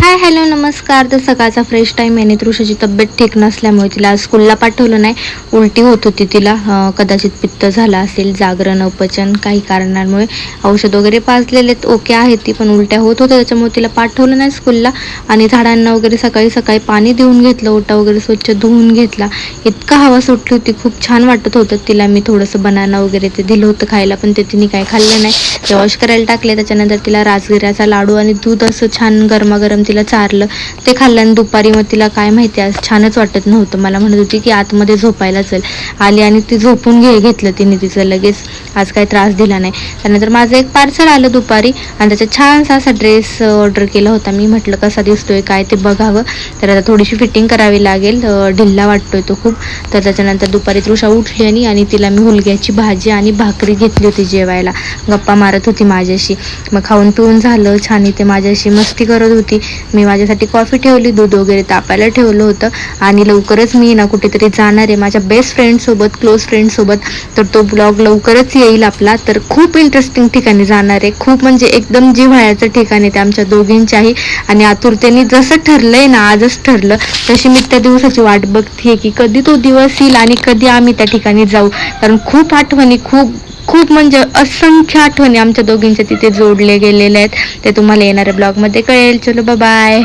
Hi hello नमस्कार. तर सकाळचा फ्रेश टाईम आहे. तृषाची तब्येत ठीक नसल्यामुळे तिला आज स्कूलला पाठवलं नाही. उलटी होत होती तिला, कदाचित पित्त झाला असेल, जागरण अपचन काही कारणांमुळे. औषध वगैरे पाजलेले ओके आहे ती, पण उलट्या होत होत्या त्याच्यामुळे तिला पाठवलं नाही स्कूलला. आणि झाडांना वगैरे सकाळी सकाळी पाणी देऊन घेतलं, ओटा वगैरे स्वच्छ धुवून घेतला. इतका हवा सुटली होती, खूप छान वाटत होतं. तिला मी थोडंसं बनाना वगैरे ते दिलं होतं खायला, पण ते तिने काही खाल्लं नाही. ते वॉश करायला टाकले. त्याच्यानंतर तिला राजगिऱ्याचा लाडू आणि दूध असं छान गरमागरम तिला चारलं. ते खाल्ल्यानं दुपारी मग तिला काय माहिती आज छानच वाटत नव्हतं. मला म्हणत होती की आतमध्ये झोपायला चल. आली आणि ती झोपून घेतलं तिने तिचं लगेच. आज काही त्रास दिला नाही. त्यानंतर माझं एक पार्सल आलं दुपारी आणि त्याचा छानसा असा ड्रेस ऑर्डर केला होता मी. म्हटलं कसा दिसतोय काय ते बघावं. तर आता थोडीशी फिटिंग करावी लागेल, ढिल्ला वाटतोय तो खूप. तर त्याच्यानंतर दुपारी तृषा उठली आणि तिला मी हुलग्याची भाजी आणि भाकरी घेतली होती जेवायला. गप्पा मारत होती माझ्याशी. मग खाऊन पिऊन झालं छान. इथे माझ्याशी मस्ती करत होती. मी माझ्यासाठी कॉफी ठेवली, दूध वगैरे तापायला ठेवलं होतं. आणि लवकरच मी ना कुठेतरी जाणार आहे माझ्या बेस्ट फ्रेंडसोबत, क्लोज फ्रेंडसोबत. तर तो ब्लॉग लवकरच येईल आपला. तर खूप इंटरेस्टिंग ठिकाणी जाणार आहे, खूप म्हणजे एकदम जिव्हाळ्याचं ठिकाण आहे ते आमच्या दोघींच्याही. आणि आतुरतेने जसं ठरलंय ना, आजच ठरलं, तशी मी त्या दिवसाची वाट बघतीये की कधी तो दिवस येईल आणि कधी आम्ही त्या ठिकाणी जाऊ. कारण खूप आठवणी, खूप खूप म्हणजे असंख्य आठवणी आमच्या दोघींच्या तिथे जोडले गेलेले आहेत. ते तुम्हाला येणाऱ्या ब्लॉगमध्ये कळेल. चलो बाय.